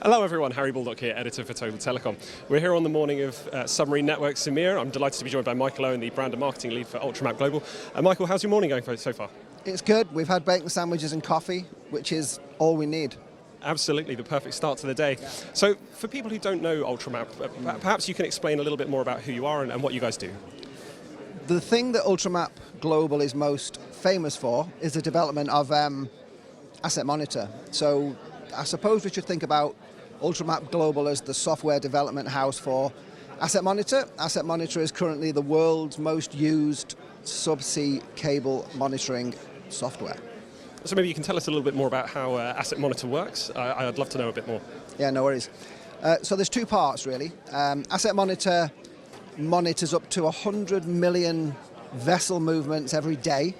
Hello everyone, Harry Baldock here, editor for Total Telecom. We're here on the morning of Submarine Networks Samir. I'm delighted to be joined by Mychael Owen, the brand and marketing lead for UltramapGlobal. Mychael, how's your morning going so far? It's good. We've had bacon sandwiches and coffee, which is all we need. Absolutely, the perfect start to the day. So for people who don't know Ultramap, perhaps you can explain a little bit more about who you are and what you guys do. The thing that Ultramap Global is most famous for is the development of Asset Monitor. So I suppose we should think about Ultramap Global as the software development house for Asset Monitor. Asset Monitor is currently the world's most used subsea cable monitoring software. So maybe you can tell us a little bit more about how Asset Monitor works. I'd love to know a bit more. Yeah, no worries. So there's two parts really. Asset Monitor monitors up to 100 million vessel movements every day.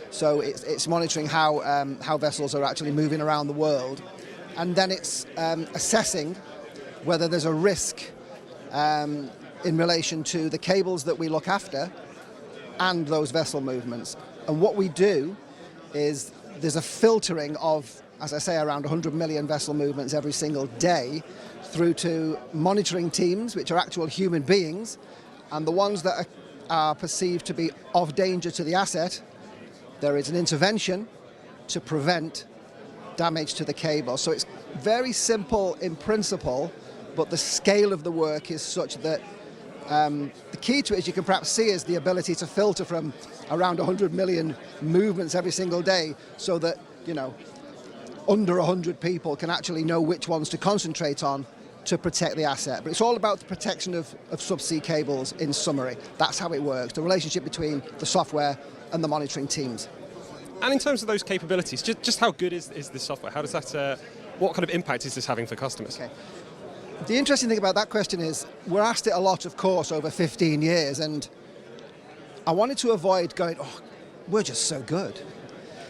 So it's monitoring how vessels are actually moving around the world. And then it's assessing whether there's a risk in relation to the cables that we look after and those vessel movements. And what we do is there's a filtering of, as I say, around 100 million vessel movements every single day through to monitoring teams, which are actual human beings, and the ones that are perceived to be of danger to the asset, there is an intervention to prevent damage to the cable. So it's very simple in principle, but the scale of the work is such that the key to it, as you can perhaps see, is the ability to filter from around 100 million movements every single day so that, under 100 people can actually know which ones to concentrate on to protect the asset. But it's all about the protection of subsea cables in summary. That's how it works, the relationship between the software and the monitoring teams. And in terms of those capabilities, just how good is this software? How does that, what kind of impact is this having for customers? Okay. The interesting thing about that question is we're asked it a lot, of course, over 15 years, and I wanted to avoid going, oh, we're just so good.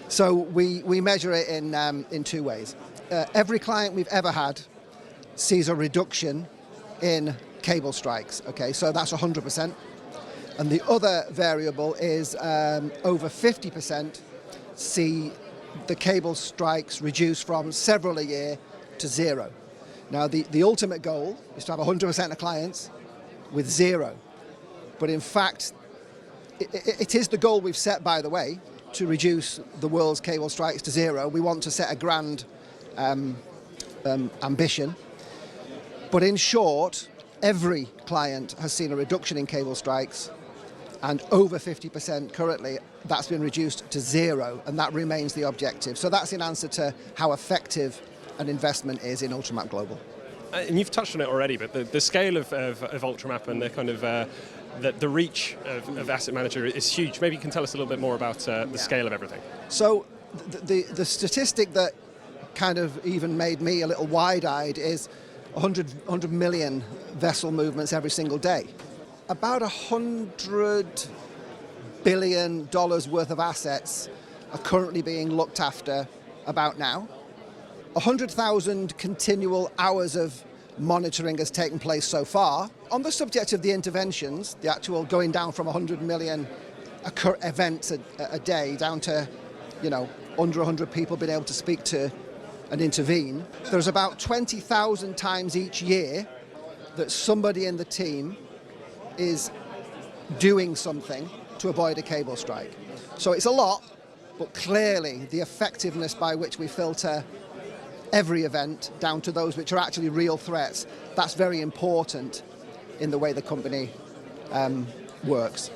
So we measure it in two ways. Every client we've ever had sees a reduction in cable strikes, okay, so that's 100%. And the other variable is over 50% see the cable strikes reduce from several a year to zero. Now, the ultimate goal is to have 100% of clients with zero. But in fact, it is the goal we've set, by the way, to reduce the world's cable strikes to zero. We want to set a grand ambition. But in short, every client has seen a reduction in cable strikes, and over 50% currently, that's been reduced to zero, and that remains the objective. So that's in answer to how effective an investment is in Ultramap Global. And you've touched on it already, but the scale of Ultramap and the kind of the reach of Asset Manager is huge. Maybe you can tell us a little bit more about the scale of everything. So the statistic that kind of even made me a little wide-eyed is 100 million vessel movements every single day. About $100 billion worth of assets are currently being looked after about now. 100,000 continual hours of monitoring has taken place so far. On the subject of the interventions, the actual going down from 100 million events a day down to, under 100 people being able to speak to and intervene, there's about 20,000 times each year that somebody in the team is doing something to avoid a cable strike. So it's a lot, but clearly the effectiveness by which we filter every event down to those which are actually real threats, that's very important in the way the company works.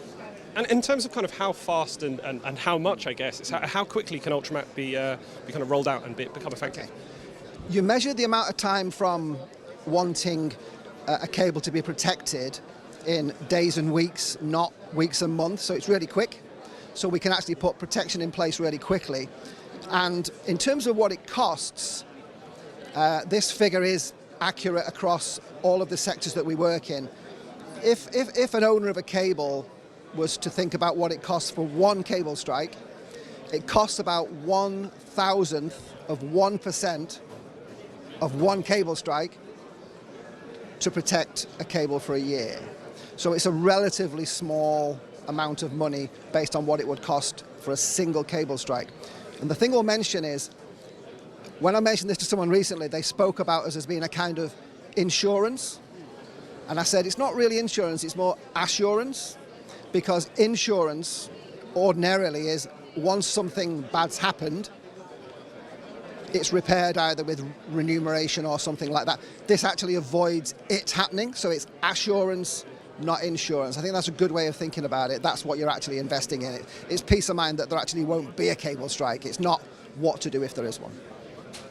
And in terms of kind of how fast and how much, I guess, it's how quickly can Ultramap be kind of rolled out and become effective? Okay. You measure the amount of time from wanting a cable to be protected in days and weeks, not weeks and months, so it's really quick. So we can actually put protection in place really quickly. And in terms of what it costs, this figure is accurate across all of the sectors that we work in. If an owner of a cable was to think about what it costs for one cable strike, it costs about 1,000th of 1% of one cable strike to protect a cable for a year. So it's a relatively small amount of money based on what it would cost for a single cable strike. And the thing we'll mention is When I mentioned this to someone recently, they spoke about us as being a kind of insurance. And I said, it's not really insurance, it's more assurance. Because insurance ordinarily is once something bad's happened, it's repaired either with remuneration or something like that. This actually avoids it happening, so it's assurance, not insurance. I think that's a good way of thinking about it. That's what you're actually investing in. It's peace of mind that there actually won't be a cable strike. It's not what to do if there is one.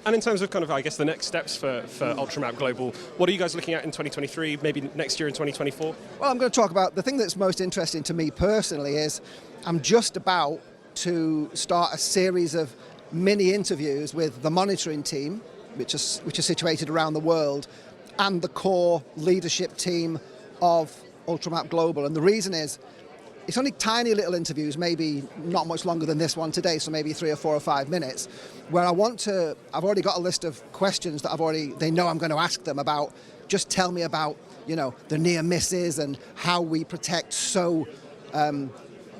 And in terms of kind of, I guess, the next steps for UltramapGlobal, what are you guys looking at in 2023, maybe next year in 2024? Well, I'm going to talk about the thing that's most interesting to me personally is I'm just about to start a series of mini interviews with the monitoring team, which is situated around the world, and the core leadership team of UltramapGlobal. And the reason is, it's only tiny little interviews, maybe not much longer than this one today, so maybe 3 or 4 or 5 minutes, where I've already got a list of questions that they know I'm going to ask them about. Just tell me about, the near misses and how we protect so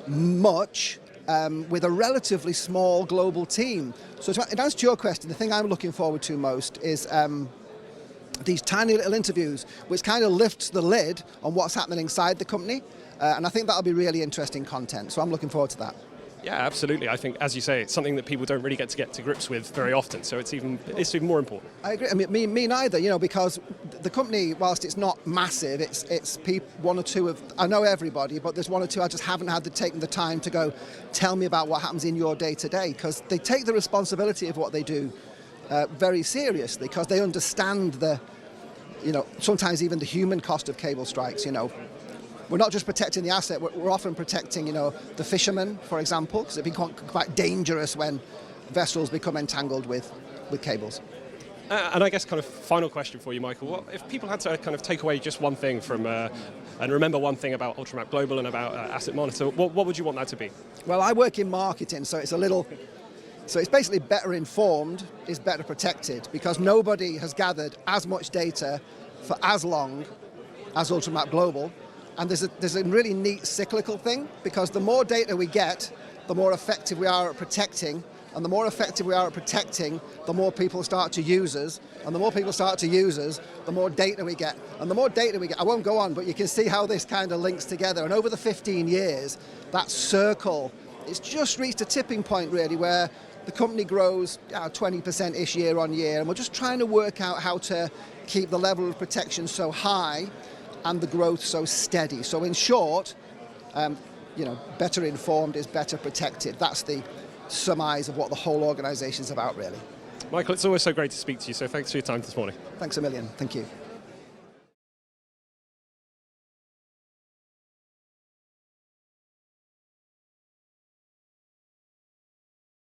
much with a relatively small global team. So to answer your question, the thing I'm looking forward to most is these tiny little interviews, which kind of lifts the lid on what's happening inside the company. And I think that'll be really interesting content. So I'm looking forward to that. Yeah, absolutely. I think, as you say, it's something that people don't really get to grips with very often. So it's even more important. I agree. I mean, me neither. Because the company, whilst it's not massive, it's one or two of. I know everybody, but there's one or two I just haven't taken the time to go tell me about what happens in your day to day, because they take the responsibility of what they do very seriously, because they understand sometimes even the human cost of cable strikes. We're not just protecting the asset, we're often protecting, the fishermen, for example, because it becomes quite dangerous when vessels become entangled with cables. And I guess kind of final question for you, Mychael. What, if people had to kind of take away just one thing from, and remember one thing about UltramapGlobal and about Asset Monitor, what would you want that to be? Well, I work in marketing, so it's basically better informed is better protected, because nobody has gathered as much data for as long as UltramapGlobal. And there's a really neat cyclical thing, because the more data we get, the more effective we are at protecting. And the more effective we are at protecting, the more people start to use us. And the more people start to use us, the more data we get. And the more data we get, I won't go on, but you can see how this kind of links together. And over the 15 years, that circle, it's just reached a tipping point, really, where the company grows 20%-ish year on year. And we're just trying to work out how to keep the level of protection so high and the growth so steady. So in short, better informed is better protected. That's the surmise of what the whole organisation is about, really. Mychael, it's always so great to speak to you, so thanks for your time this morning. Thanks a million. Thank you.